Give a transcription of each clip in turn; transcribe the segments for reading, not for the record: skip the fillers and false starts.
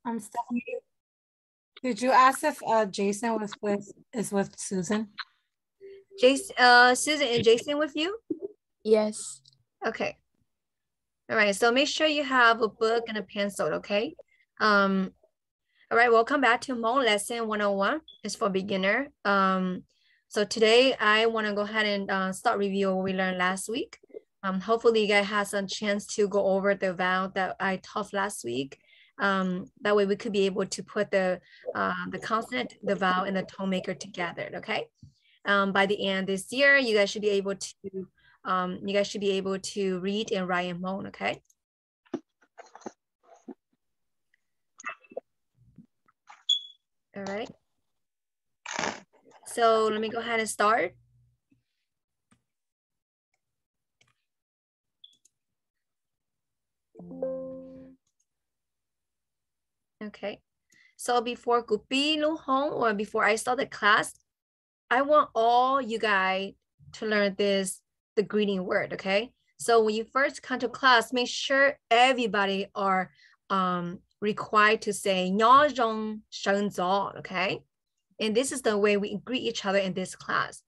Stephanie, did you ask if Jason is with Susan? Jason, Susan and Jason with you? Yes. Okay. All right, so make sure you have a book and a pencil, okay? All right, welcome back to Hmong lesson 101. It's for beginner. So today I want to go ahead and start review what we learned last week. Hopefully you guys had some chance to go over the vowel that I taught last week. That way we could be able to put the consonant, the vowel, and the tone maker together, okay? By the end this year, you guys should be able to read and write in Hmong, okay? All right. So let me go ahead and start. Okay. So before Gupi Lu Hong, or before I start the class, I want all you guys to learn the greeting word, okay? So when you first come to class, make sure everybody are required to say "Nhỏ rong sheng zao," okay? And this is the way we greet each other in this class.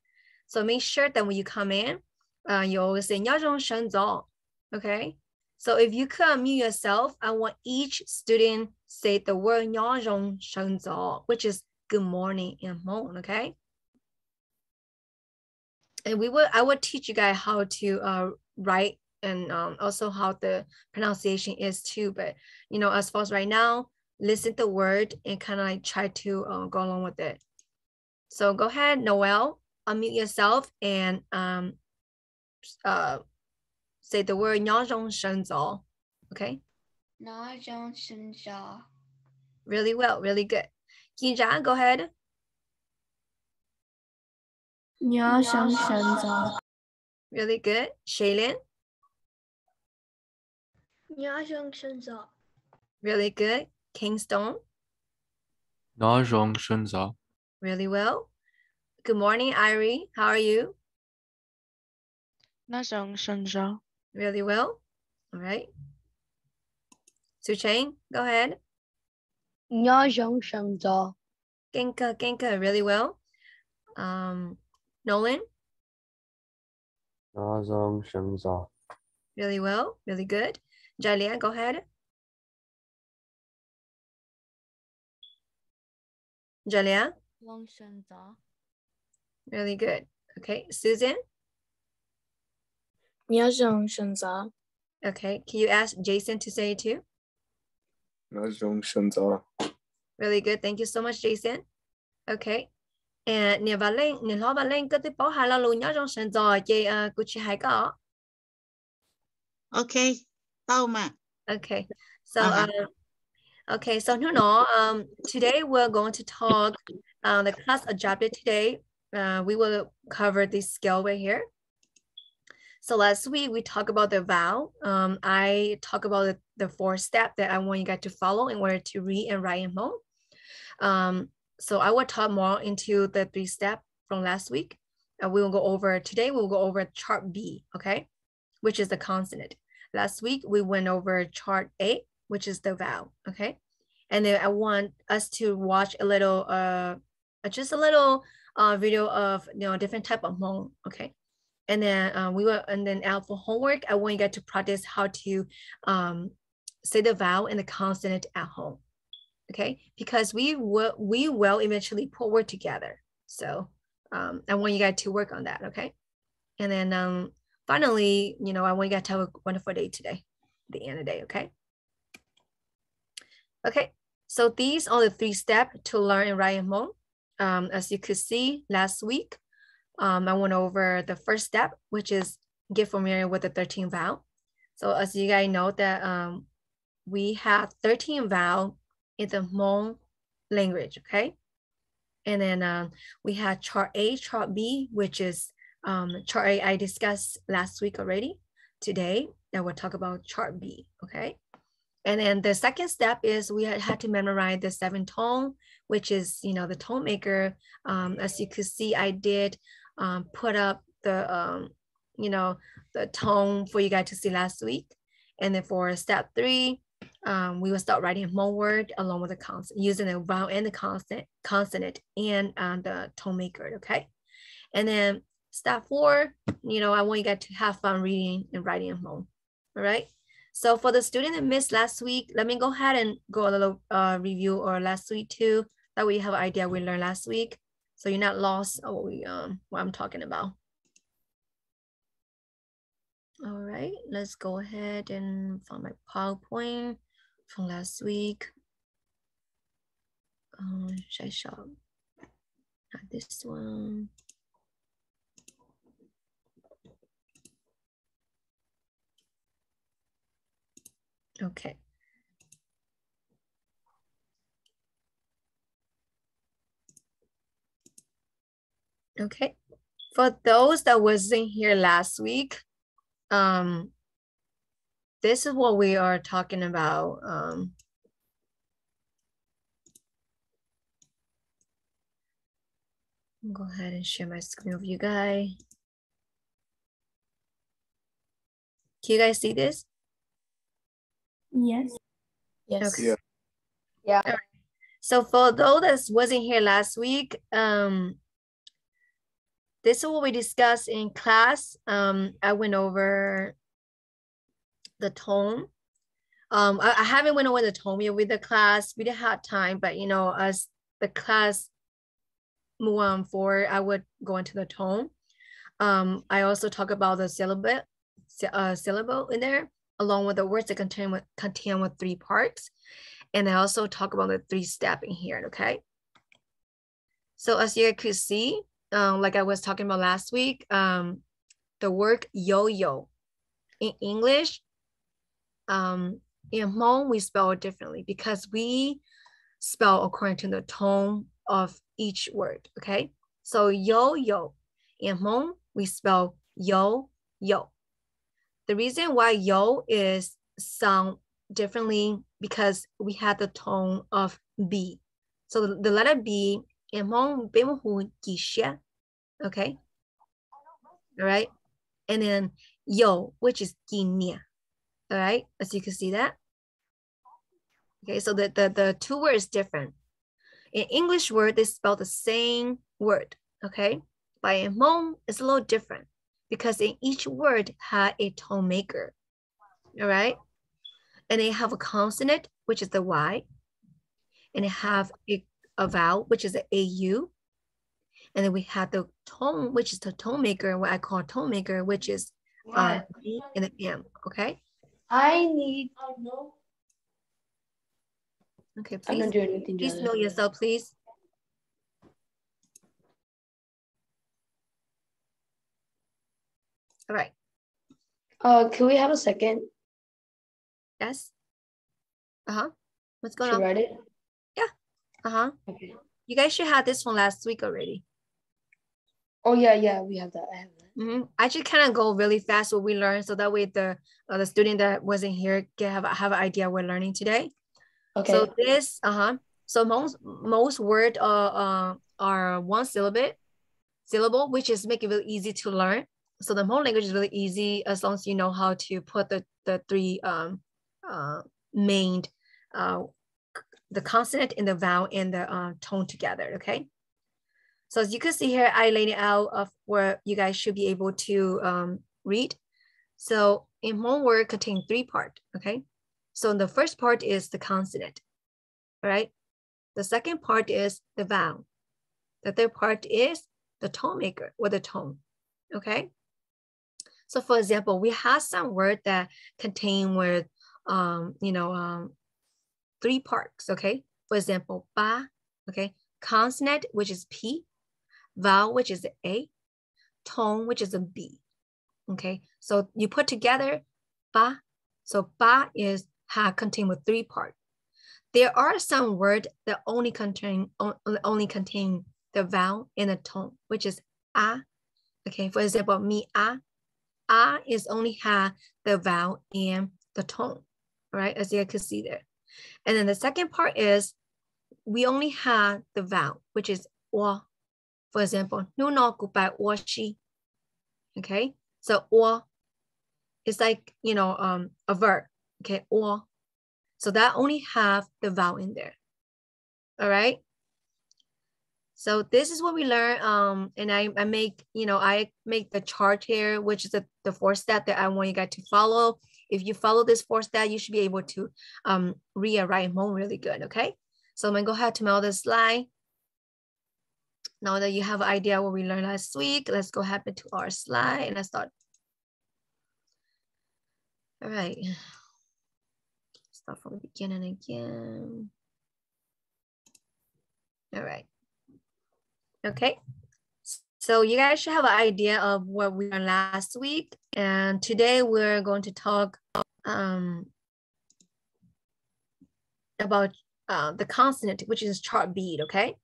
So make sure that when you come in, you always say "Nhỏ rong sheng zao," okay? So if you could unmute yourself, I want each student say the word "Nhỏ rong sheng zao," which is good morning in Hmong, okay? And I will teach you guys how to write and also how the pronunciation is too. But you know, as far as right now, listen to the word and kind of like try to go along with it. So go ahead, Noel, unmute yourself and say the word "Nhỏ rong sheng zao," okay? Nhỏ rong sheng zao. Really well, really good. Qeej, go ahead. Nhỏ rong sheng zao. Really good. Shaylin. Nhỏ rong sheng zao. Really good. Kingstone. Nhỏ rong sheng zao. Really well. Good morning, Irie. How are you? Nhỏ rong sheng zao. Really well. All right. Suchain, go ahead. Nhỏ rong sheng zao. Genka, really well. Nolan, Nhỏ rong sheng zao. really well, really good. Jalia, go ahead. Jalia, Long sheng zao. really good. Okay, Susan. Nhỏ rong sheng zao. Okay, can you ask Jason to say it too? Nhỏ rong sheng zao. Really good. Thank you so much, Jason. Okay. And nè bà lên cái tiếp bảo hai lo luôn nhớ trong sân giò chị của chị hai có. Okay, tao mà. Okay. So okay, so today we're going to talk the class adjusted today. We will cover this skill right here. So last week we talked about the vowel. I talked about the 4 steps that I want you guys to follow in order to read and write in Hmong. So I will talk more into the 3 steps from last week. Today we'll go over chart B, okay, which is the consonant. Last week we went over chart A, which is the vowel, okay? And then I want us to watch a little, just a little video of, different type of Hmong, okay? And then out for homework, I want you guys to practice how to say the vowel and the consonant at home, okay? Because we will eventually put word together. So I want you guys to work on that, okay? And then finally, I want you guys to have a wonderful day today, at the end of the day, okay? Okay, so these are the 3 steps to learn and write in Hmong. As you could see last week, I went over the first step, which is get familiar with the 13 vowel. So as you guys know that we have 13 vowel in the Hmong language, okay? And then we had chart A, chart B, which is chart A I discussed last week already. Today, I will talk about chart B, okay? And then the second step is we had to memorize the 7 tone, which is, the tone maker. As you could see, I did put up the, the tone for you guys to see last week. And then for step 3, we will start writing a Hmong word along with the consonant, using the vowel and the consonant and the tone maker, okay? And then step 4, I want you guys to have fun reading and writing at home, all right? So for the student that missed last week, let me go ahead and go a little review or last week too. That way you have an idea we learned last week. So you're not lost on what I'm talking about. All right, let's go ahead and find my PowerPoint from last week. Should I show? Not this one. Okay. Okay. For those that wasn't here last week, this is what we are talking about. Go ahead and share my screen with you guys. Can you guys see this? Yes. Yes. Okay. Yeah. Yeah. All right. So for those that wasn't here last week, this is what we discussed in class. I went over the tone. I haven't went over the tone yet with the class. We didn't have time, but as the class move on forward, I would go into the tone. I also talk about the syllable in there, along with the words that contain with 3 parts. And I also talk about the 3 steps in here, okay? So as you could see, like I was talking about last week, the word yo-yo in English, in Hmong, we spell it differently because we spell according to the tone of each word, okay? So yo-yo, in Hmong, we spell yo-yo. The reason why yo is sound differently because we had the tone of B. So the letter B in Hmong, okay? All right? And then yo, which is ginia. All right, as you can see that. Okay, so the 2 words different. In English word, they spell the same word, okay? But in Hmong, it's a little different because in each word had a tone maker, all right? And they have a consonant, which is the Y, and they have a vowel, which is the AU. And then we have the tone, which is the tone maker, what I call tone maker, which is D and the M, okay? I need. Okay, I'm please, not doing anything. please know yourself, please. All right. Can we have a second? Yes. What's going Should on? write it? Yeah. Okay. You guys should have this from last week already. Oh yeah, we have that. I have that. I just kind of go really fast what we learned, so that way the student that wasn't here can have an idea we're learning today. Okay. So this so most word are 1 syllable, which is make it really easy to learn. So the Hmong language is really easy as long as you know how to put the 3 main the consonant and the vowel and the tone together, okay? So as you can see here, I laid it out of where you guys should be able to read. So in Hmong word contain 3 parts, okay? So the first part is the consonant, all right? The second part is the vowel. The third part is the tone maker or the tone, okay? So for example, we have some word that contain with, 3 parts, okay? For example, ba, okay? Consonant, which is P, vowel, which is A, tone, which is a B, okay? So you put together ba. So ba is contain with 3 parts. There are some words that only contain the vowel and the tone, which is a, okay? For example, mi a is only have the vowel and the tone, right? As you can see there. And then the second part is we only have the vowel, which is wa. For example, nu no gu bai wa shi. Okay, so wa is like a verb. Okay, wa. So that only have the vowel in there. All right. So this is what we learn. And I make, I make the chart here, which is the 4 step that I want you guys to follow. If you follow this 4 step, you should be able to read and write Hmong really good, okay? So I'm gonna go ahead to mail this slide. Now that you have an idea what we learned last week, let's go ahead to our slide and let's start. All right. Start from the beginning again. All right. Okay. So you guys should have an idea of what we learned last week. And today we're going to talk about the consonant, which is chart B, okay?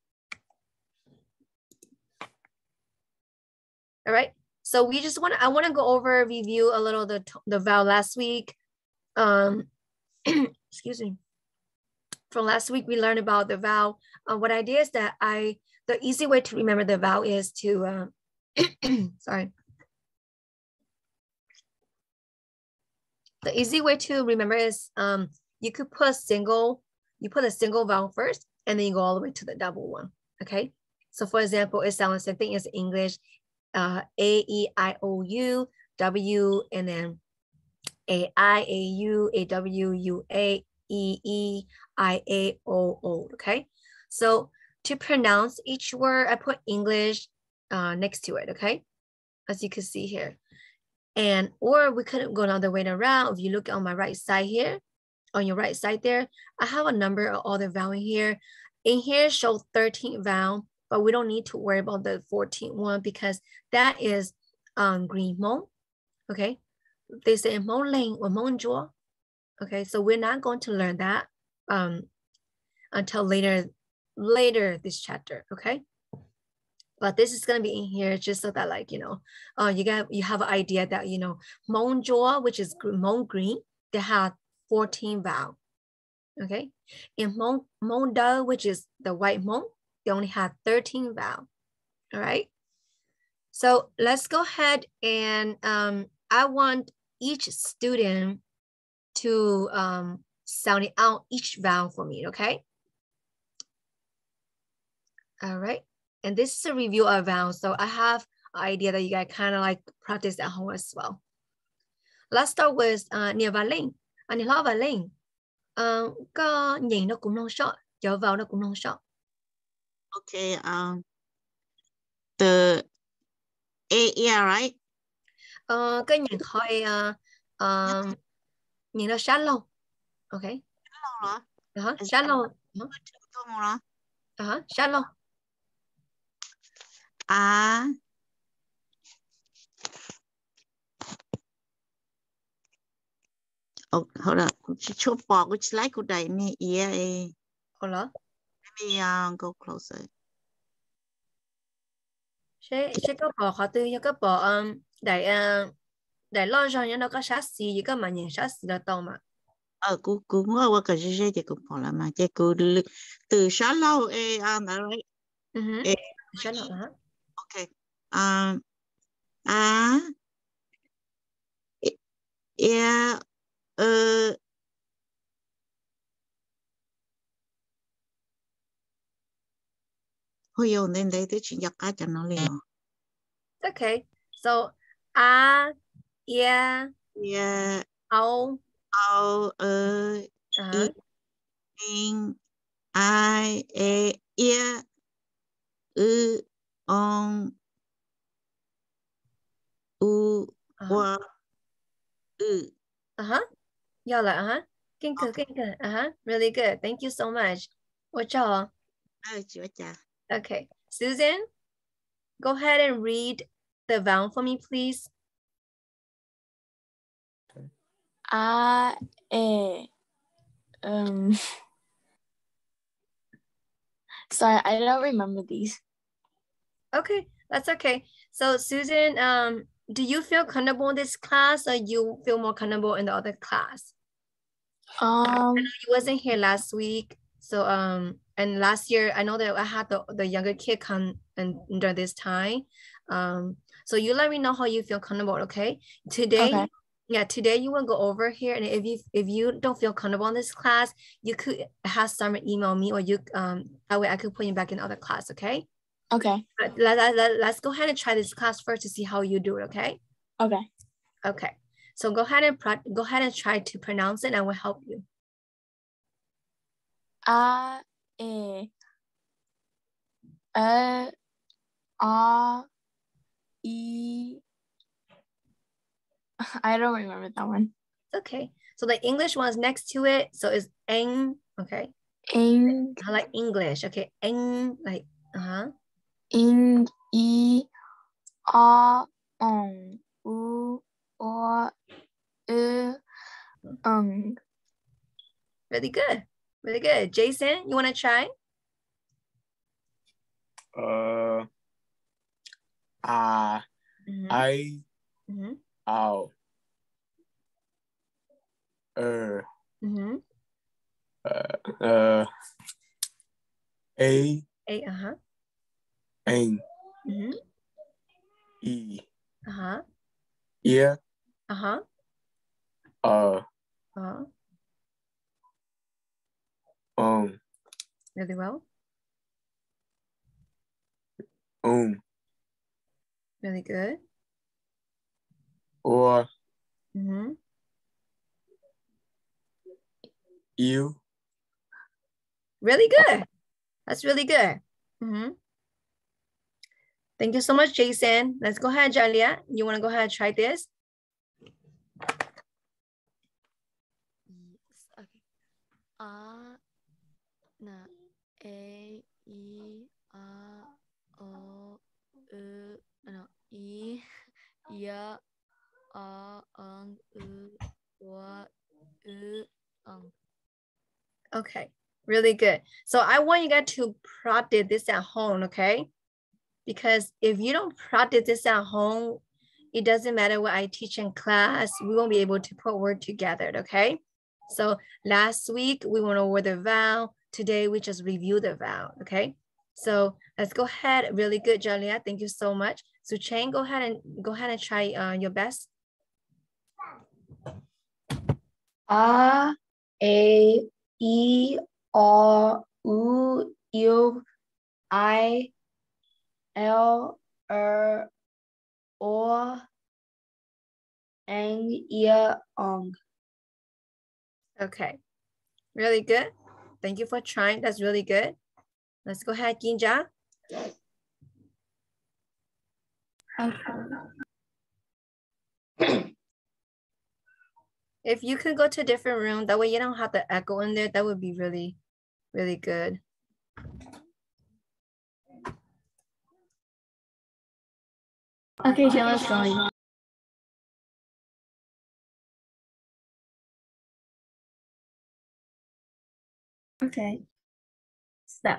All right. So we just I want to go over, review a little the vowel last week. Excuse me. From last week, we learned about the vowel. What I did is that the easy way to remember the vowel is to, sorry. The easy way to remember is you could put a single vowel first, and then you go all the way to the double one, okay? So for example, it sounds the same thing as English, A, E, I, O, U, W, and then A, I, A, U, A, W, U, A, E, E, I, A, O, O, okay? So to pronounce each word, I put English next to it, okay? As you can see here. And, or we could go another way around. If you look on my right side here, on your right side there, I have a number of all the vowel in here. In here show 13 vowel, but we don't need to worry about the 14th one because that is green Hmong, okay? They say Hmong Ling or Hmong Jua. Okay, so we're not going to learn that until later this chapter, okay? But this is gonna be in here just so that like, you have an idea that, Hmong Jua, which is Hmong green, they have 14 vowel, okay? In Hmong Da, which is the white Hmong, they only have 13 vowel, all right? So let's go ahead and I want each student to sound out each vowel for me, okay? All right, and this is a review of vowels, so I have an idea that you guys kind of like practice at home as well. Let's start with Nia và Linh. Anh Lo và Linh, có nhìn nó cũng nông sợ, dấu vào nó cũng nông sợ. Okay, the A, yeah, right? Cái nhìn hơi nhìn nó shallow, okay? Shallow. Shallow. Oh, hold on. Chốt bỏ cái slide của đây nè, yeah. Hold on. Let me go closer. Sẽ có bỏ họ tư có bỏ đại lo cho nó có sát xì gì có mà nhìn sát xì là tao mà. Cú ngồi cái gì thì cũng bỏ là mà cái cú từ shallow right? Shallow, okay. Yeah. Hồi giờ nên đây tôi chỉ nhắc cái cho nó liền. Okay, so yeah, O, in, I, A, yeah, on, wa, yeah, like kinh cử. Really good, thank you so much. What y'all? Okay, Susan, go ahead and read the vowel for me, please. A, E. Sorry, I don't remember these. Okay, that's okay. So Susan, do you feel comfortable in this class or you feel more comfortable in the other class? I know you wasn't here last week. So and last year I know that I had the younger kid come and during this time. So you let me know how you feel comfortable, okay? Today, Yeah, today you will go over here, and if you don't feel comfortable in this class, you could have someone email me, or you that way I could put you back in other class, okay? Okay. But let's go ahead and try this class first to see how you do it, okay? Okay. Okay. So go ahead and try to pronounce it, and I will help you. A, E, A, E. I don't remember that one. It's okay. So the English one is next to it. So it's eng, okay? Ing, I like English, okay? Eng, like, ing, E, A, U, O, Ung. Really good. Really good. Jason, you want to try? I, Mm-hmm. ow, Mm-hmm. A, A, N, Mm-hmm. E, Uh-huh. yeah, Uh-huh. um, Really well. Really good. or Mm-hmm. you, Really good. That's really good. Mm-hmm. Thank you so much, Jason. Let's go ahead, Jalia. You want to go ahead and try this? Yes. Okay. A, na, E, I, A, O, no, I, Ya, A, U, O, Ung. Okay, really good. So I want you guys to practice this at home, okay? Because if you don't practice this at home, it doesn't matter what I teach in class, we won't be able to put word together, okay? So last week we went over the vowel. Today we just review the vowel, okay? So let's go ahead. Really good, Jalia. Thank you so much. So Chang, go ahead and try your best. A, E, O, U, I, L, O, N, Ong. Okay, really good. Thank you for trying. That's really good. Let's go ahead, Ginja. If you could go to a different room, that way you don't have the echo in there, that would be really, really good. Okay, Sheila's going. Okay. So,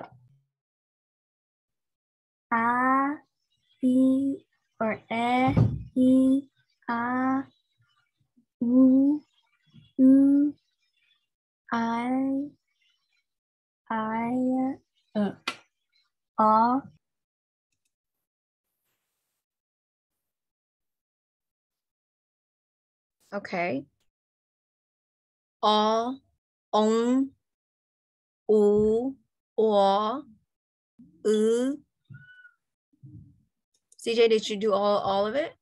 A, E, or E, A, U, U, I, O. Okay. O, ong, u, or, u. CJ, did you do all of it?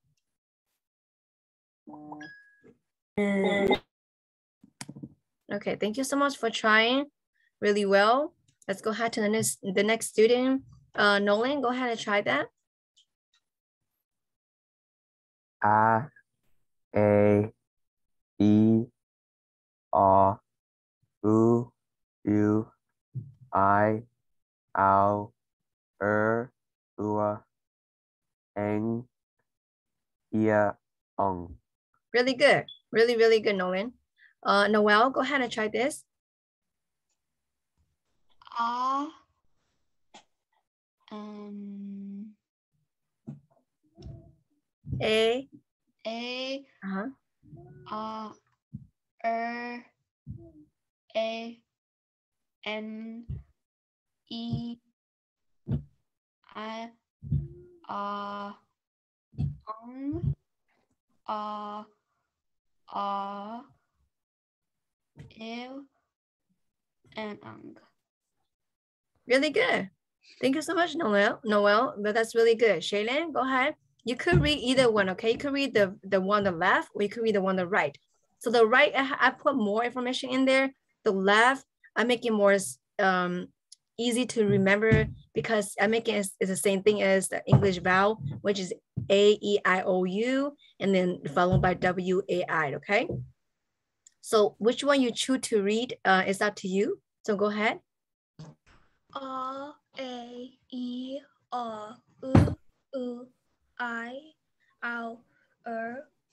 Okay, thank you so much for trying really well. Let's go ahead to the next student. Nolan, go ahead and try that. A, E, O, U, I, Ao, Ua, N, Ia, Ong. Really good. Really, really good, Nolan. Noel, go ahead and try this. A, A. A, Uh-huh. A, N, E, I, Ong, A, ew, and ang. Really good. Thank you so much, Noel, but that's really good. Shaylin, go ahead. You could read either one, okay? You could read the one on the left, or you could read the one on the right. So the right, I put more information in there. The left, I make it more easy to remember because I make it is the same thing as the English vowel, which is A, E, I, O, U, and then followed by W, A, I, okay? So which one you choose to read is up to you. So go ahead. A, E, O, U, I, O,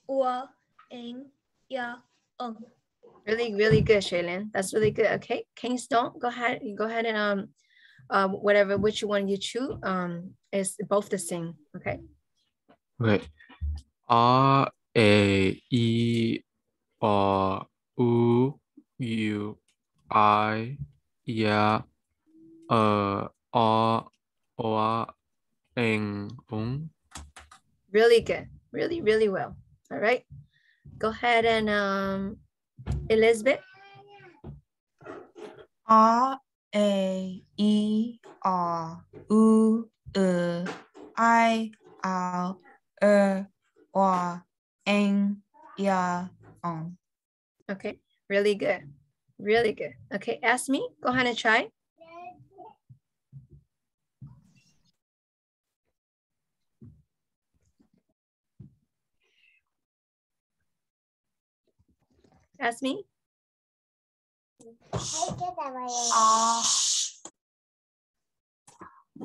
O, N, Ya, Really, really good, Shaylin. That's really good. Okay, Kingston, go ahead. You go ahead and whatever which one you choose is both the same. Okay. Okay. R A E O U U I Ya O N Un. Really good. Really, really well. All right. Go ahead and Elizabeth. R A E R U I L Y N Ya On. Okay. Really good. Really good. Okay. Ask me. Go ahead and try. Ask me.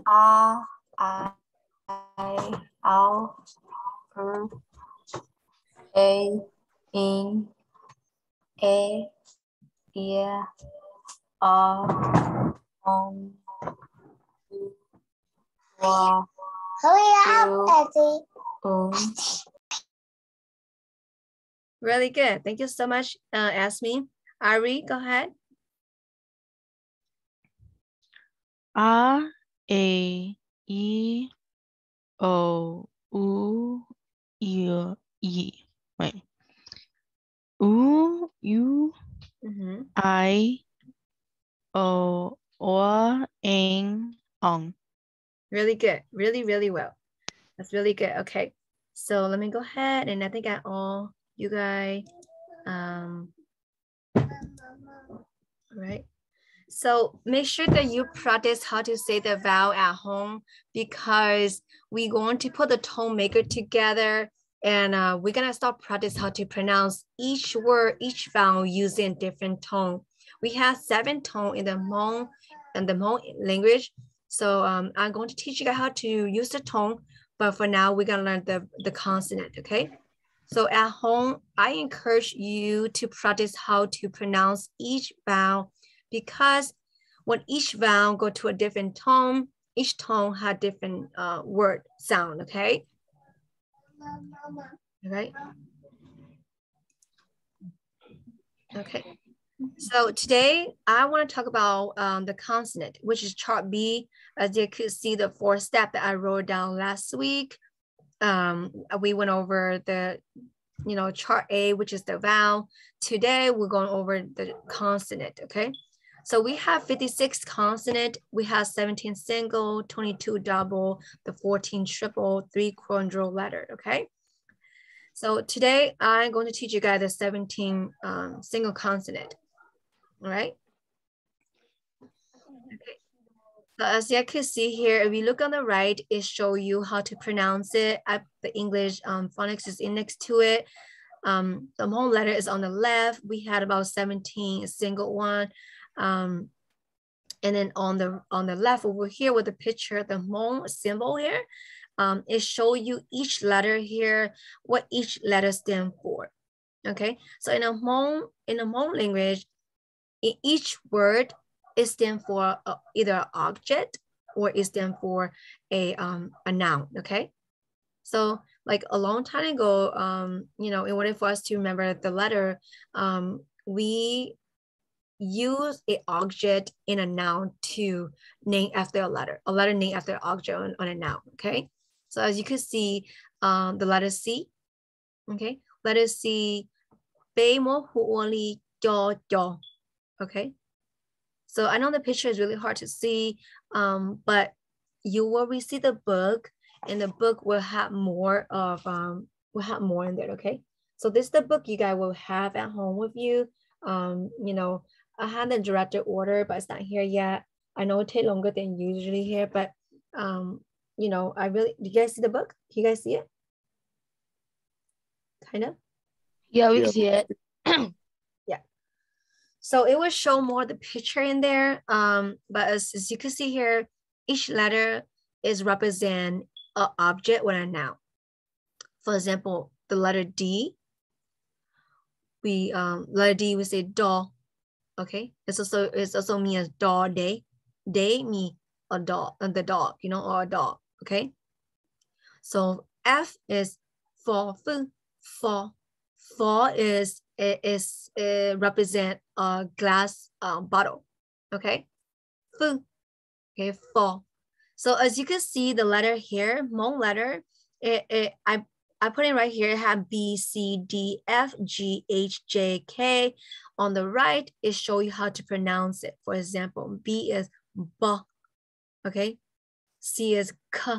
R I L A N A E R On Hurry up, Eddie. Really good. Thank you so much. Ask me. Ari, go ahead. R A E O U E. Wait. U I O N On. Really good. Really, really well. That's really good. Okay. So let me go ahead and I think I all you guys. Right. So make sure that you practice how to say the vowel at home because we're going to put the tone maker together and we're going to start practice how to pronounce each word, each vowel using different tone. We have 7 tone in the Hmong language. So I'm going to teach you guys how to use the tone, but for now we're going to learn the consonant, okay? So at home, I encourage you to practice how to pronounce each vowel because when each vowel go to a different tone, each tone had different word sound, okay? Okay. Okay. So today I want to talk about the consonant, which is chart B. As you could see, the 4 steps that I wrote down last week. We went over the chart A, which is the vowel. Today we're going over the consonant, okay? So we have 56 consonant, we have 17 single, 22 double, the 14 triple, 3 quadruple letter, okay? So today I'm going to teach you guys the 17 single consonant, all right? Okay. So as you can see here, if you look on the right, it shows you how to pronounce it. The English phonics is next to it. The Hmong letter is on the left. We had about 17 single one. And then on the left over here with the picture, the Hmong symbol here, it shows you each letter here, what each letter stands for. Okay, so in the Hmong language, in each word, it stands for either an object or it stands for a noun, okay? So like a long time ago, in order for us to remember the letter, we use an object in a noun to name after a letter named after an object on a noun, okay? So as you can see, the letter C, okay? Letter C Bé mo huoli do. Okay. So I know the picture is really hard to see, but you will receive the book, and the book will have more of in there. Okay. So this is the book you guys will have at home with you. You know, I had the directed order, but it's not here yet. I know it takes longer than usually here, but you know, do you guys see the book? Can you guys see it? Kind of? Yeah, we can see it. Yeah. So it will show more the picture in there. But as you can see here, each letter is represent an object with a noun. For example, the letter D, we say dog. Okay, it's also mean as dog day. Day mean a dog, the dog, you know, or a dog. Okay. So F is for. For is represent a glass bottle. Okay. Okay, for. So as you can see, the letter here, Hmong letter, I put it right here. It have B, C, D, F, G, H, J, K. On the right, it show you how to pronounce it. For example, B is B. Okay. C is K.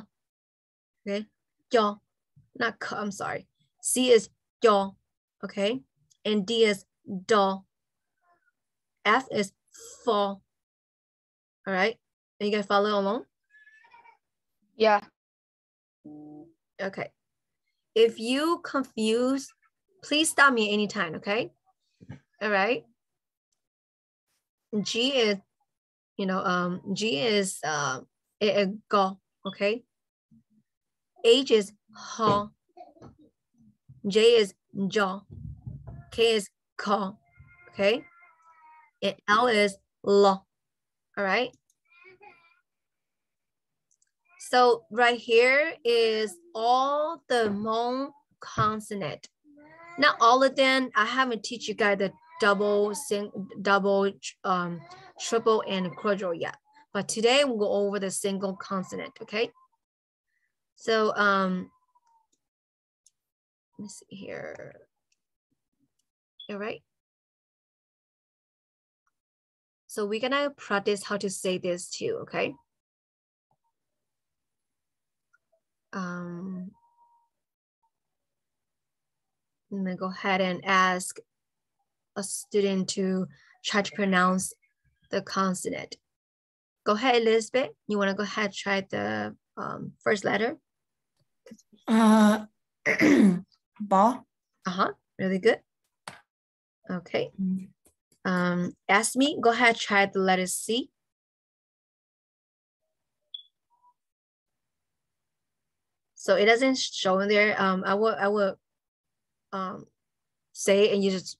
Okay. Yo. Not K, I'm sorry. C is yo. Okay. And D is do. F is for. All right. And you guys follow along? Yeah. Okay. If you confused, please stop me anytime, okay? All right. G is, you know, G is go, okay? H is ha. J is jaw. K is ka, okay? And L is lo, all right? So right here is all the Hmong consonant. Not all of them. I haven't teach you guys the double, triple, and quadruple yet. But today we'll go over the single consonant, okay? So let me see here. All right. So we're gonna practice how to say this too, okay? I'm gonna go ahead and ask a student to try to pronounce the consonant. Go ahead, Elizabeth. You wanna go ahead and try the first letter? Ba. Really good. Okay. Ask me, go ahead, try the letter C. So it doesn't show in there. I will say and you just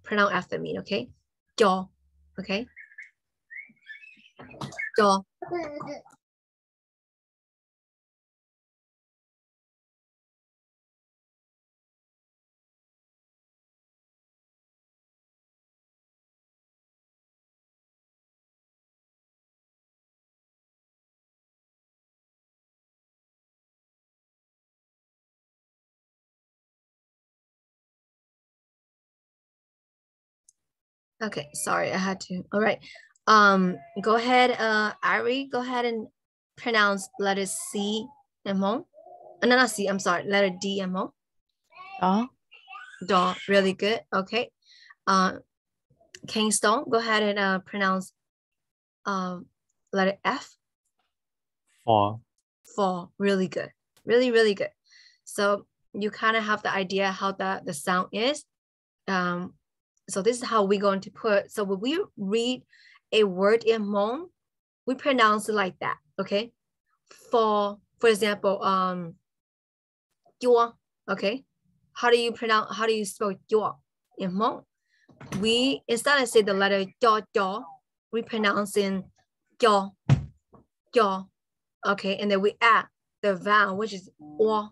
pronounce after me, okay? Jaw, okay? Jaw. Okay, sorry, I had to. All right. Go ahead, Ari, go ahead and pronounce letter C and Hmong. No, not C, I'm sorry, letter D and Hmong. Do, really good. Okay. Kingston, go ahead and pronounce letter F. For. Really good. Really, really good. So you kind of have the idea how the sound is. So this is how we're going to put, so when we read a word in Hmong, we pronounce it like that, okay? For example, yo, okay? How do you spell yo in Hmong? We, instead of say the letter yo, we pronounce in yo, okay? And then we add the vowel, which is or,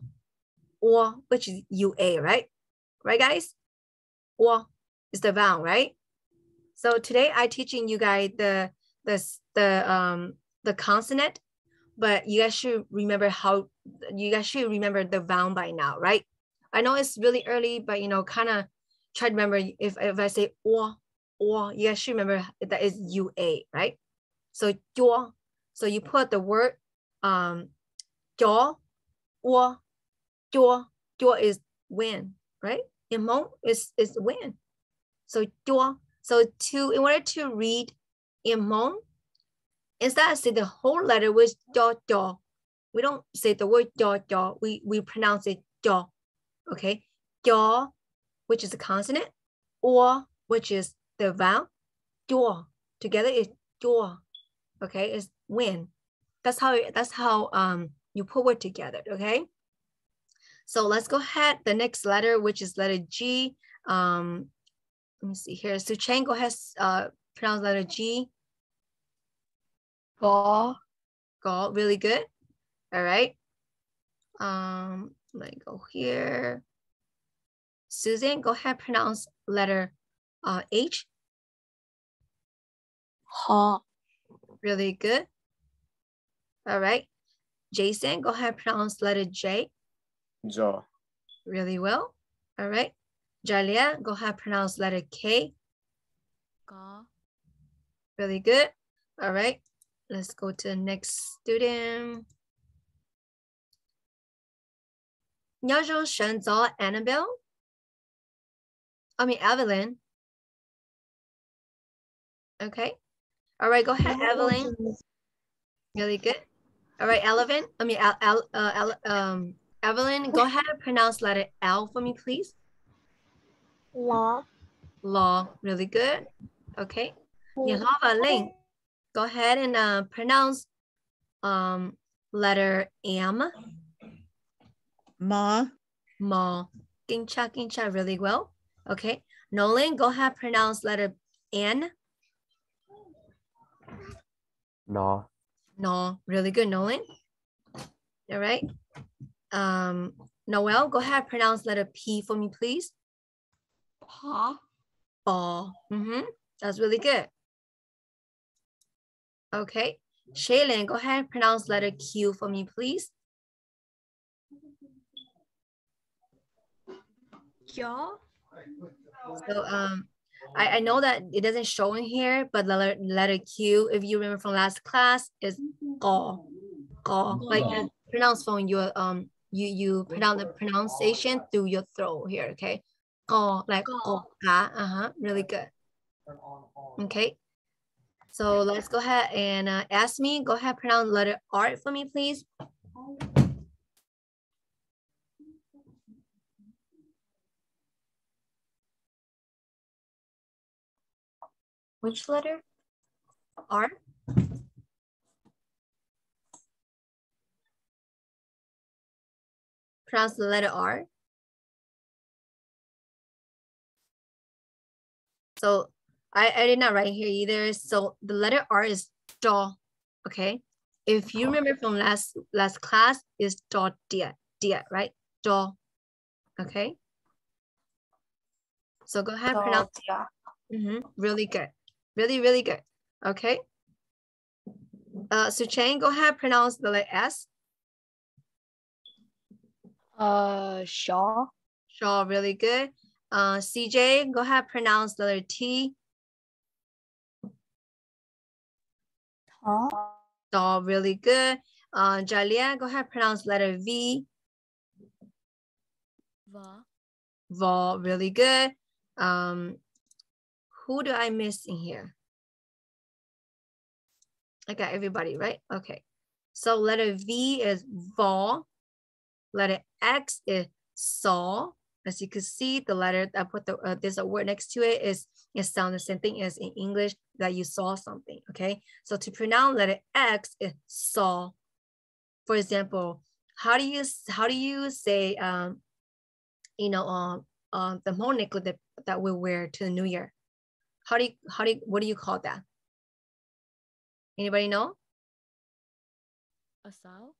which is UA, right? Right, guys? Or is the vowel, right? So today I'm teaching you guys the consonant, but you guys should remember the vowel by now, right? I know it's really early, but you know, kind of try to remember if I say or, you guys should remember that is UA, right? So your, so you put the word your, or your is when, right? In Hmong is when. So your, so in order to read in Hmong, instead of say the whole letter with do, we don't say the word do, we pronounce it do, okay? Do, which is a consonant, or which is the vowel, do, together is do, okay? It's when. That's how you put word together, okay? So let's go ahead, the next letter, which is letter G. Let me see here. So Chen, go ahead, pronounce letter G. Go. Go, really good. All right. Let me go here. Susan, go ahead, pronounce letter H. Ha. Really good. All right. Jason, go ahead, pronounce letter J. Jaw. Really well. All right. Jalia, go ahead, pronounce letter K. Có. Really good. All right. Let's go to the next student. Nhớ trong sân gió Annabelle. Evelyn. Okay. All right, go ahead, Evelyn. Really good. All right, Evelyn. Evelyn, go ahead and pronounce letter L for me, please. Law. Law, really good. Okay. Nhật Linh, go ahead and pronounce letter M. Ma. Ma. Kinh cha, really well. Okay. Nolan, go ahead, pronounce letter N. No. No, really good, Nolan. All right. Noel, go ahead, pronounce letter P for me, please. Pa. Ball. That's really good. Okay. Shaylin, go ahead, pronounce letter Q for me, please. Gió. So I know that it doesn't show in here, but the letter Q, if you remember from last class, is go. Like pronounce from your you pronounce the pronunciation through your throat here, okay? Go, like go, really good. Okay. So let's go ahead and ask me. Go ahead, pronounce letter R for me, please. Which letter? R. Pronounce the letter R. So I did not write here either. So the letter R is do, okay? If you remember from last class, is do dia, right? Do, okay? So go ahead, pronounce. Really good. Really good. Okay. Suchain, go ahead, pronounce the letter S. Shaw. Shaw, really good. CJ, go ahead, pronounce the letter T. Shaw, really good. Jalia, go ahead, pronounce letter V. Va, really good. Who do I miss in here? I got everybody, right? Okay. So letter V is va. Letter X is saw. As you can see, the letter I put there's a word next to it sounds the same thing as in English that you saw something. Okay. So to pronounce letter X is saw. For example, how do you say the Hmong necklace that we wear to the New Year? What do you call that? Anybody know? A sao?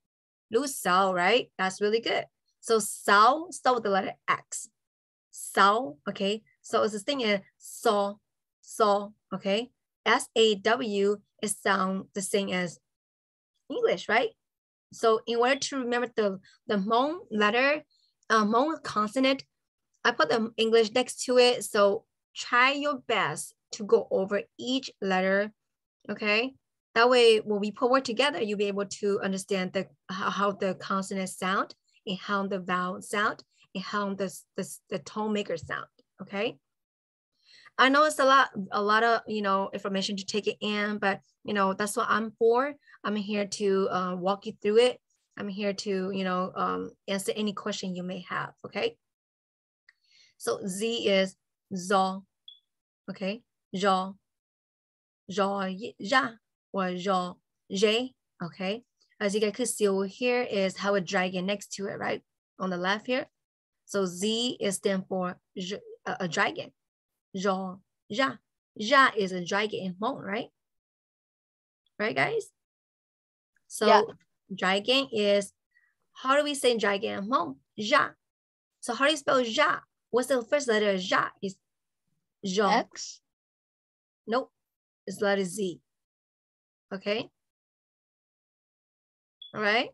Lu sao, right? That's really good. So sao, start with the letter X. Sao, okay? So it's this thing is saw, okay? SAW is sound the same as English, right? So in order to remember the Hmong letter, Hmong consonant, I put the English next to it. So try your best to go over each letter, okay? That way, when we put word together, you'll be able to understand how the consonants sound and how the vowel sound and how the tone makers sound, okay? I know it's a lot of, you know, information to take it in, but, you know, that's what I'm for. I'm here to walk you through it. I'm here to, you know, answer any question you may have, okay? So Z is zo, okay? Jo, ja, or jo, j, okay? As you guys can see over here is how a dragon next to it, right? On the left here. So Z is stand for a dragon. Jo, ja. Ja is a dragon in Hmong, right? Right, guys? So yeah. Dragon is, how do we say dragon in Hmong? Ja. So how do you spell ja? What's the first letter of ja? Is ja. X? Nope, it's letter Z. Okay. All right.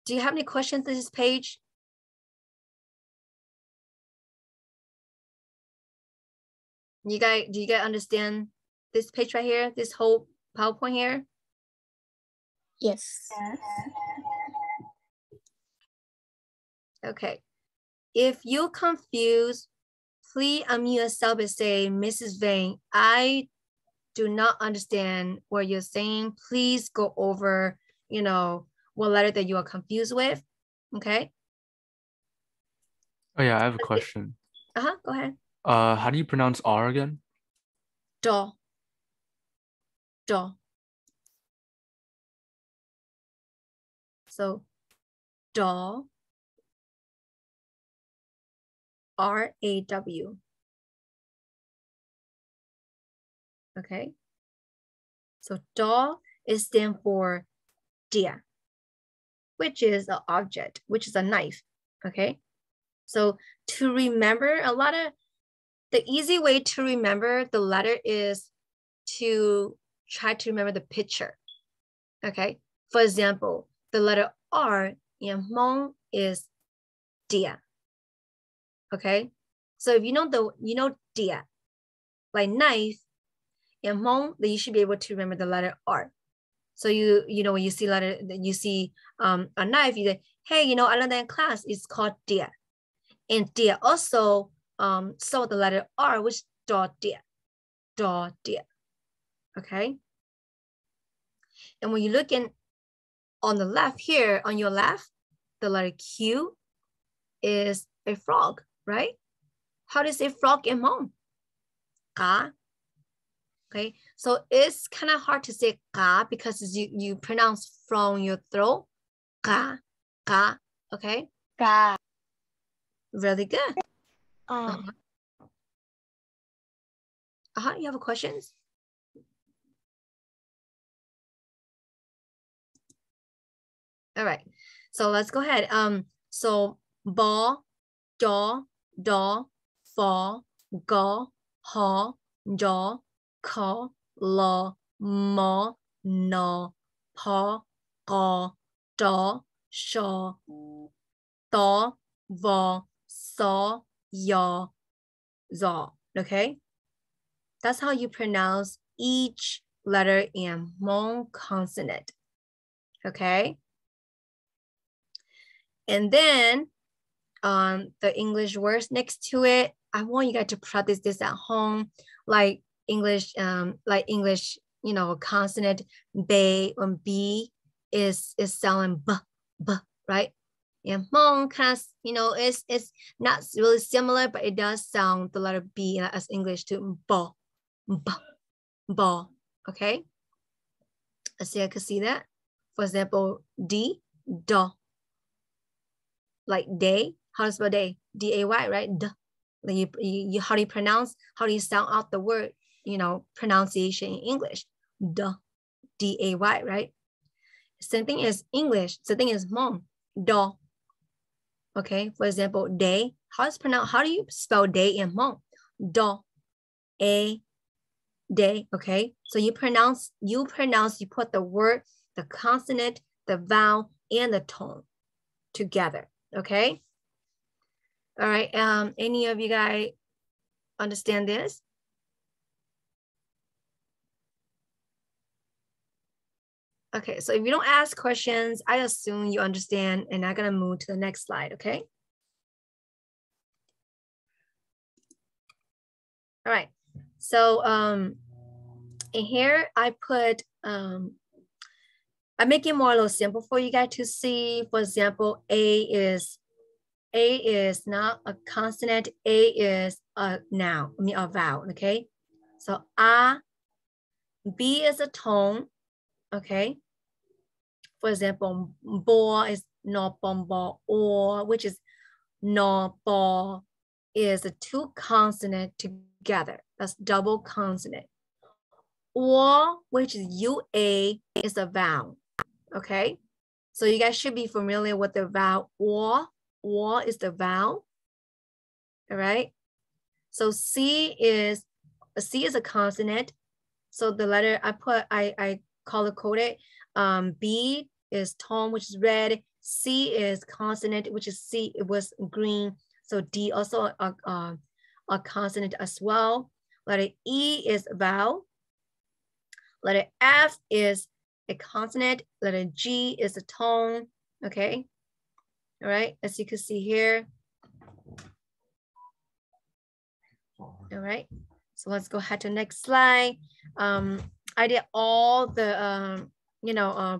Do you have any questions on this page? Do you guys understand this page right here? This whole PowerPoint here? Yes. Okay. If you're confused, please unmute yourself and say, Mrs. Vane, I do not understand what you're saying. Please go over, you know, what letter that you are confused with. Okay. Oh yeah, I have a question. Go ahead. How do you pronounce R again? Do. Do. So, do. R-A-W. Okay. So do is stand for dia, which is an object, which is a knife. Okay. So to remember the easy way to remember the letter is to try to remember the picture. Okay. For example, the letter R in Hmong is dia. Okay. So if you know dia, like knife, in Hmong, then you should be able to remember the letter R. So you know when you see a knife, you say, hey, you know, I learned that in class. It's called dia. And dia also saw the letter R, which do dia. Do dia. Okay. And when you look on the left here, on your left, the letter Q is a frog, right? How do you say frog in Hmong? Ka. Okay, so it's kind of hard to say ka because you pronounce from your throat. Ka, ka, okay? Ka. Really good. Uh, You have questions? All right, so let's go ahead. So bo, do, fo, go, ho, jo, ko, lo, mo, no, po, go, do, sho, do, vo, so, yo, zo. Okay, that's how you pronounce each letter in Hmong consonant. Okay. And then the English words next to it, I want you guys to practice this at home, like English, you know, consonant B and B is sounding b, right? And Hmong kind of, you know, it's not really similar, but it does sound the letter B as English to bo, okay? Let's see, I can see that. For example, D, do. Like day, how to spell day? D-A-Y, right? Duh. Like how do you sound out the word, you know, pronunciation in English? Duh, D-A-Y, right? Same thing as English, same thing as Hmong, do. Okay, for example, day, how do you spell day in Hmong? Do, a, day, okay? So you put the word, the consonant, the vowel, and the tone together. Okay. All right, any of you guys understand this? Okay, so if you don't ask questions, I assume you understand, and I'm gonna move to the next slide, okay? All right, so in here I put, I make it more a little simple for you guys to see. For example, A is not a consonant, A is a noun, I mean a vowel, okay? So A, B is a tone, okay? For example, bo is no bombo, or which is no bo is a two consonant together. That's double consonant. Or which is UA is a vowel. Okay. So you guys should be familiar with the vowel or is the vowel. All right. So C is a consonant. So the letter I color coded. B is tone, which is red. C is consonant, which is C. It was green. So D also a consonant as well. Letter E is vowel. Letter F is a consonant. Letter G is a tone. Okay. All right. As you can see here. All right. So let's go ahead to the next slide. I did all the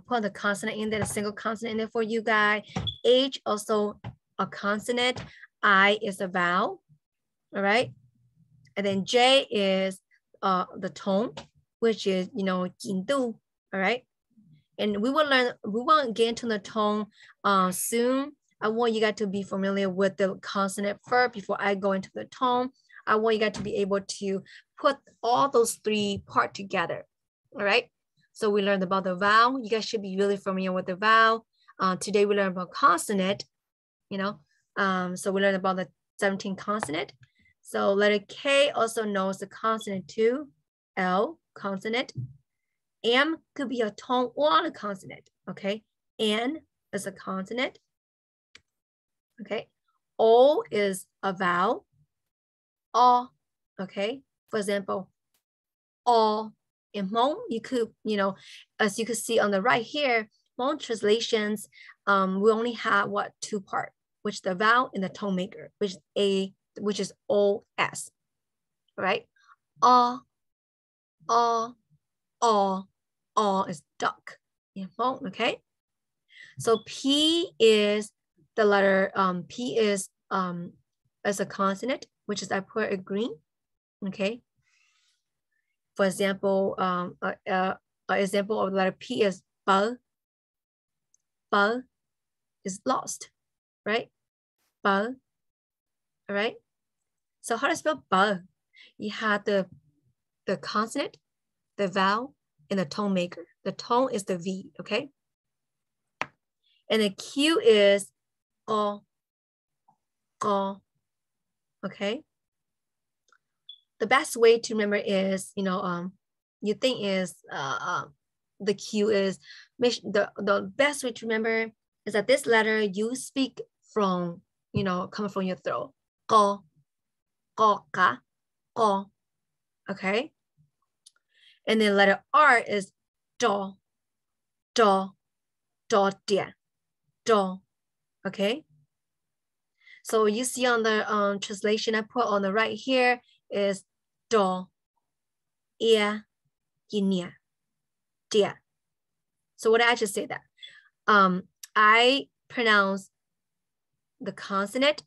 put the consonant in there, a single consonant in there for you guys. H also a consonant. I is a vowel. All right. And then J is the tone, which is, jindu. All right. And we will get into the tone soon. I want you guys to be familiar with the consonant first before I go into the tone. I want you guys to be able to put all those three parts together. All right. So we learned about the vowel. You guys should be really familiar with the vowel. Today we learned about consonant, so we learned about the 17 consonant. So letter K also knows the consonant too. L, consonant. M could be a tone or a consonant, okay? N is a consonant, okay? O is a vowel. O, okay? For example, O in Hmong, you could, as you can see on the right here, Hmong translations, we only have two parts, which is the vowel and the tone maker, which is O-S, right? O is duck in Hmong, okay? So P is the letter, P is as a consonant, which is I put a green, okay? For example, an example of the letter P is bal. Bal is lost, right? Bal, all right? So how to spell bal? You have the consonant, the vowel, and the tone maker. The tone is the V, okay? And the Q is go, okay? The best way to remember is, you think is the Q is, the best way to remember is that this letter you speak from, coming from your throat. Go, ka, go, okay? And then letter R is do, dia, do, okay? So you see on the translation I put on the right here is do, ia, yinia, dia. So what did I just say that? I pronounce the consonant,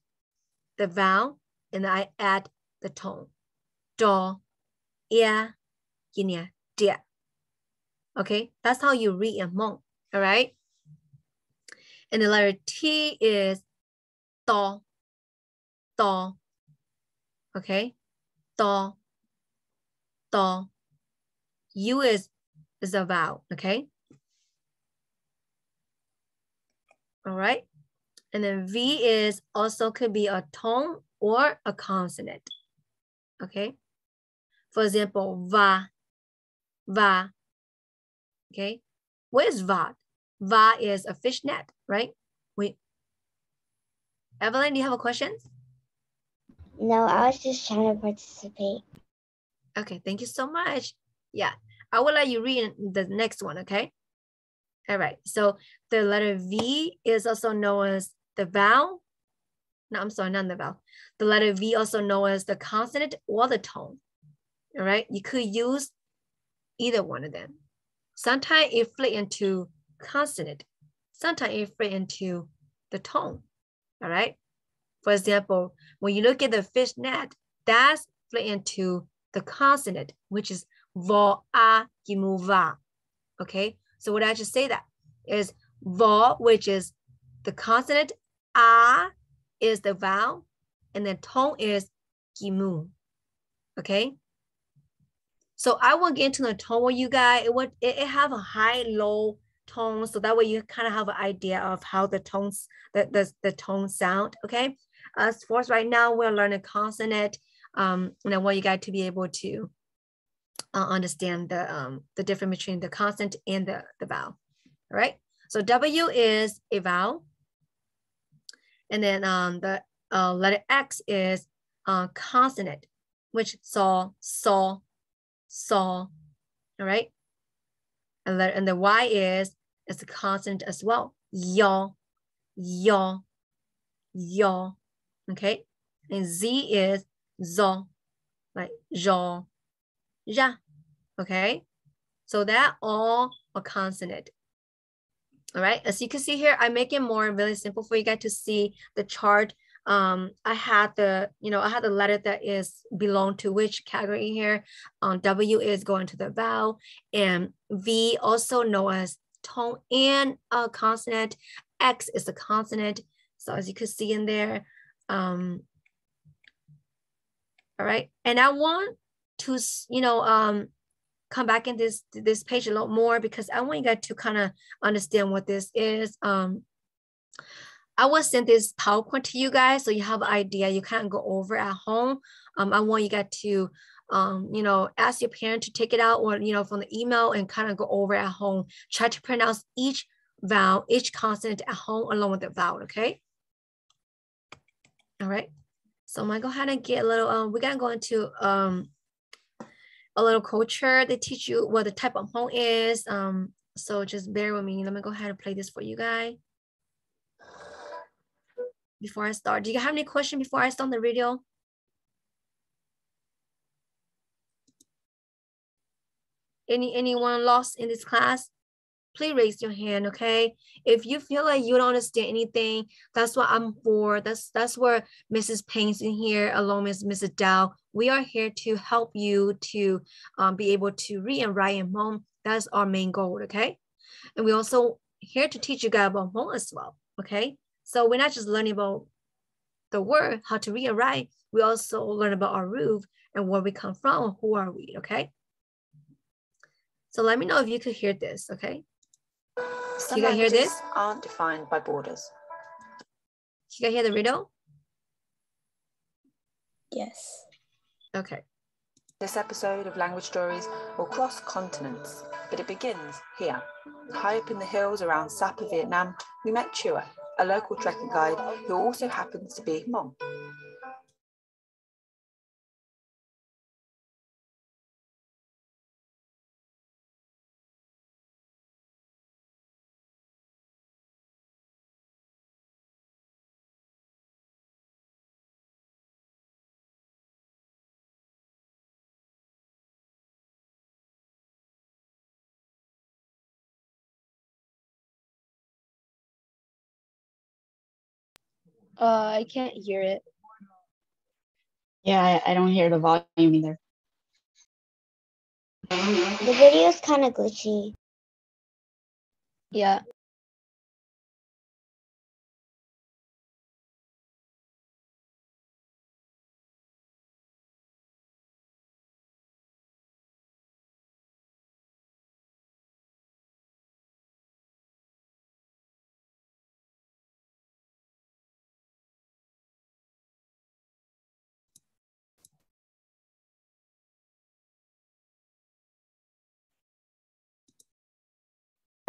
the vowel, and I add the tone. Do, ia, yinia, dia. Okay, that's how you read in Hmong, all right? And the letter T is do, okay? Do. U is a vowel, okay? All right. And then V is also could be a tone or a consonant, okay? For example, va, okay? What is va? Va is a fishnet, right? Evelyn, do you have a question? No, I was just trying to participate. Okay, thank you so much. Yeah, I will let you read the next one, okay? All right, so the letter V is also known as the vowel. No, I'm sorry, not the vowel. The letter V also known as the consonant or the tone. All right, you could use either one of them. Sometimes it flip into consonant. Sometimes it flip into the tone. All right. For example, when you look at the fish net, that's flip into the consonant, which is vo a gimu va. Okay. So what I just say that is vo, which is the consonant, a is the vowel, and the tone is gimu. Okay. So I will get into the tone with you guys. It have a high, low tone, so that way you kind of have an idea of how the tones, the tone sound. Okay. As for us right now, we're learning consonant, and I want you guys to be able to understand the difference between the consonant and the vowel. All right. So W is a vowel, and then the letter X is consonant, which saw. All right. And the Y is a consonant as well. Yo. Okay. And Z is zo, like jo, ja. Okay. So that all a consonant. All right. As you can see here, I make it more really simple for you guys to see the chart. I had the letter that is belong to which category here. W is going to the vowel, and V also known as tone and a consonant. X is a consonant. So as you can see in there, all right. And I want to, come back in this page a lot more because I want you guys to kind of understand what this is. I will send this PowerPoint to you guys so you have an idea. You can't go over at home. I want you guys to, ask your parent to take it out or, from the email and kind of go over at home. Try to pronounce each vowel, each consonant at home along with the vowel, okay? All right. So I'm gonna go ahead and get a little, we're gonna go into a little culture. They teach you what the type of Hmong is. So just bear with me. Let me go ahead and play this for you guys. Before I start, do you have any questions before I start the video? Anyone lost in this class? Please raise your hand, okay? If you feel like you don't understand anything, that's what I'm for. That's where Mrs. Payne's in here, along with Mrs. Dow. We are here to help you to be able to read and write in Hmong. That's our main goal, okay? And we also here to teach you guys about Hmong as well, okay? So we're not just learning about the word, how to read and write. We also learn about our root and where we come from and who are we, okay? So let me know if you could hear this, okay? Some you can hear this? Aren't defined by borders. You can hear the riddle? Yes. Okay. This episode of Language Stories will cross continents, but it begins here. High up in the hills around Sapa, Vietnam, we met Chua, a local trekking guide who also happens to be Hmong. I can't hear it. Yeah, I don't hear the volume either. The video's kind of glitchy. Yeah.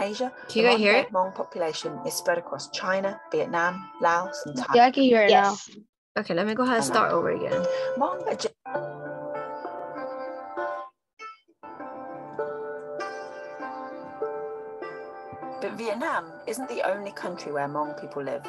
Asia, Can the you hear modern-day it? Hmong population is spread across China, Vietnam, Laos, and Thailand. Yeah, I can hear it now. Yes. Okay, let me go ahead and start over again. Hmong But Vietnam isn't the only country where Hmong people live.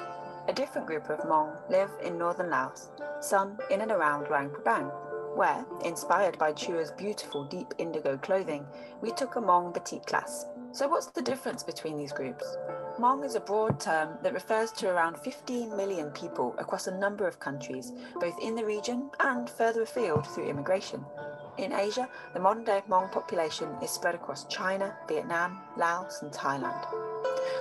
A different group of Hmong live in northern Laos, some in and around Luang Prabang, where, inspired by Chua's beautiful deep indigo clothing, we took a Hmong batik class. So what's the difference between these groups? Hmong is a broad term that refers to around 15 million people across a number of countries, both in the region and further afield through immigration. In Asia, the modern-day Hmong population is spread across China, Vietnam, Laos, and Thailand.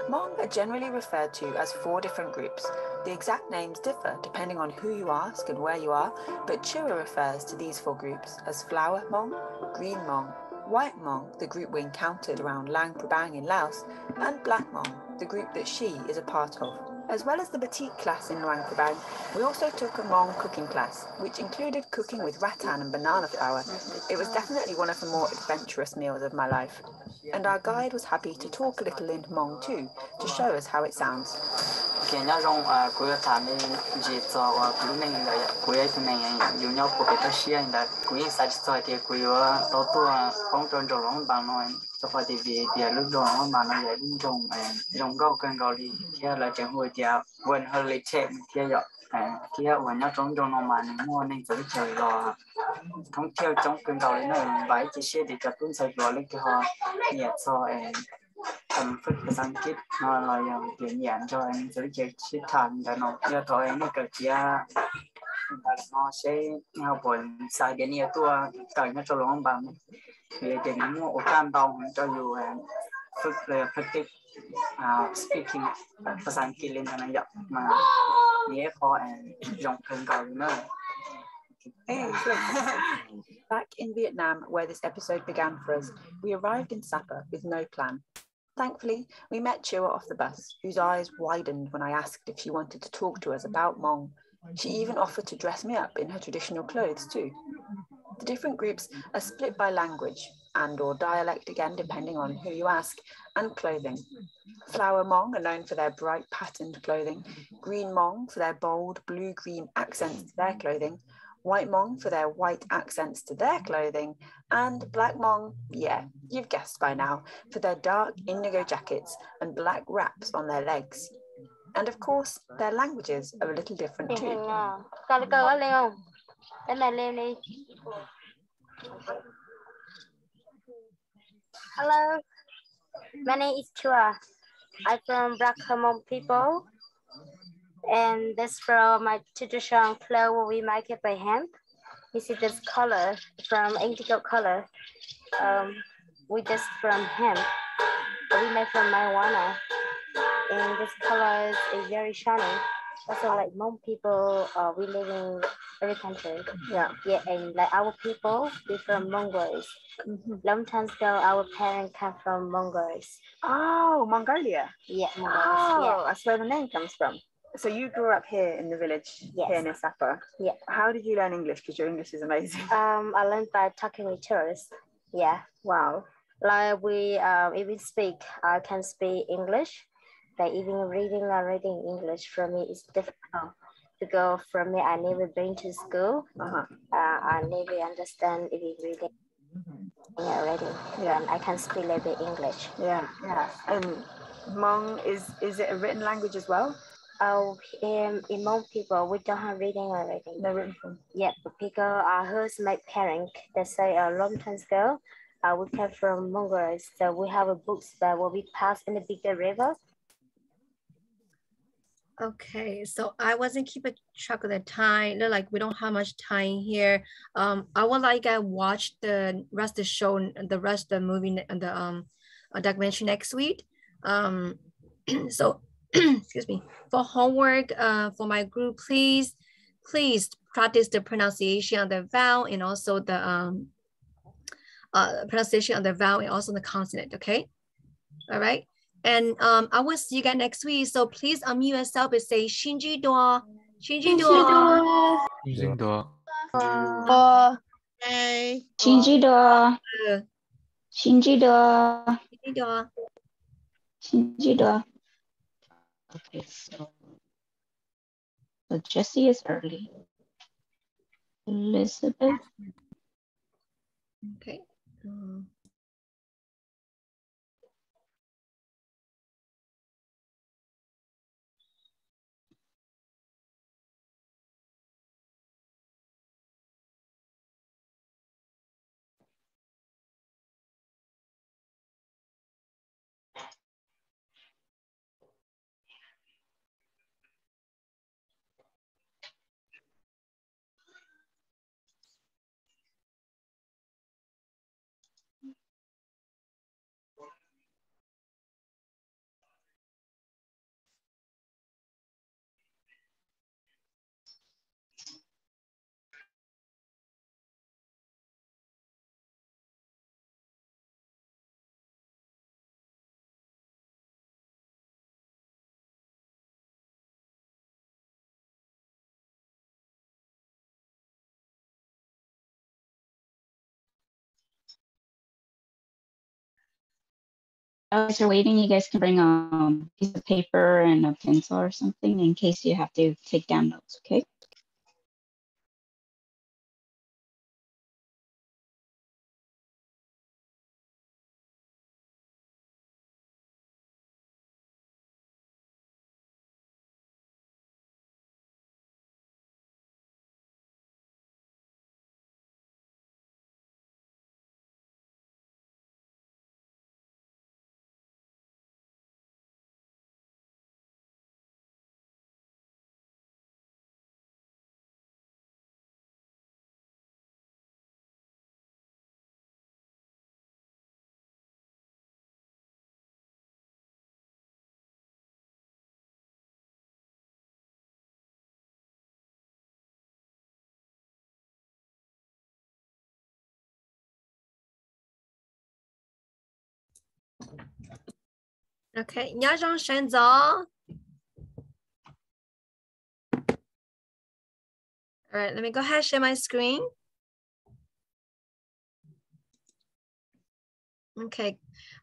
Hmong are generally referred to as 4 different groups. The exact names differ depending on who you ask and where you are, but Chua refers to these 4 groups as Flower Hmong, Green Hmong, White Hmong, the group we encountered around Luang Prabang in Laos, and Black Hmong, the group that she is a part of. As well as the batik class in Luang Prabang, we also took a Hmong cooking class, which included cooking with rattan and banana flour. It was definitely one of the more adventurous meals of my life. And our guide was happy to talk a little in Hmong too, to show us how it sounds. Kia của nhau trong trong nó mà mua nên tới trời rồi thông theo trong cơn đầu lên nó vài chỉ xe để cho tuân sợi rồi lên cái họ nhiệt so tầm phức cái sáng kít nó là tiền nhãn cho anh tới chơi chiết thàn để nó giờ thôi anh cái kia nó sẽ nhau buồn sai cái nhiều tua cởi nó cho lòng bằng để nó mua ô cam bao cho dù phức là phức cái speaking ภาษาอังกฤษเล่นอะไรอย่างมาเนี่ยพอลงทุนกันเนอะ Back in Vietnam, where this episode began for us, we arrived in Sapa with no plan. Thankfully, we met Chua off the bus, whose eyes widened when I asked if she wanted to talk to us about Hmong. She even offered to dress me up in her traditional clothes too. The different groups are split by language and or dialect again, depending on who you ask, and clothing. Flower Hmong are known for their bright patterned clothing, Green Hmong for their bold blue-green accents to their clothing, White Hmong for their white accents to their clothing, and Black Hmong, yeah, you've guessed by now, for their dark indigo jackets and black wraps on their legs. And of course, their languages are a little different too. Hello, my name is Chua. I'm from Black Hmong people, and this from my traditional clothes we make it by hand. You see this color from indigo color. We just from hand. We make from marijuana, and this color is very shiny. Also, like Hmong people, we live in every country. Yeah, and like our people, we from Mongols. Long time ago, our parents come from Mongols. Oh, Mongolia. Yeah, Mongols. Oh, yeah. that's where the name comes from. So you grew up here in the village, here near Sapa. Yeah. How did you learn English? Because your English is amazing. I learned by talking with tourists. Yeah. Wow. Like we even speak, I can speak English. Like even reading and writing English for me is difficult. Because from me, I never been to school. I never understand even reading and writing. Yeah. And I can speak a little bit English. Yeah. And Hmong, is it a written language as well? In Hmong people, we don't have reading or writing. No written form. Yeah, because I heard my parents, they say a long time ago, we came from Mongols, so we have a books that will be passed in the bigger river. Okay, so I wasn't keeping track of the time. Look like we don't have much time here. I would like I watch the rest of the show, the rest of the movie and the documentary next week. So excuse me. For homework, for my group, please practice the pronunciation of the vowel and also the pronunciation of the vowel and also the consonant. Okay, all right. And I will see you guys next week. So please unmute yourself and say Shinji Dua. Shinji Dua. Shinji Dua. Shinji Dua. Shinji Dua. Shinji Dua. Shinji Dua. Okay, so So Jessie is early. Elizabeth. Okay. As you're waiting, you guys can bring a piece of paper and a pencil or something in case you have to take down notes, okay? Okay, nhớ trong sáng gió. All right, let me go ahead and share my screen. Okay,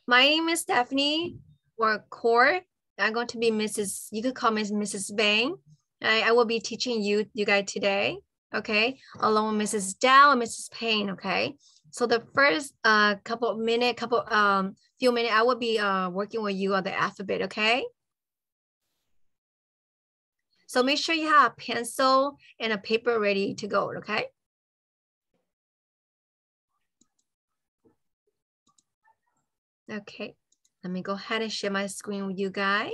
my name is Stephanie or Core. I'm going to be Mrs. You could call me Mrs. Bain. I will be teaching you guys today, okay? Along with Mrs. Dow and Mrs. Payne, okay? So the first few minutes, I will be working with you on the alphabet, okay? So make sure you have a pencil and a paper ready to go, okay? Okay, let me go ahead and share my screen with you guys.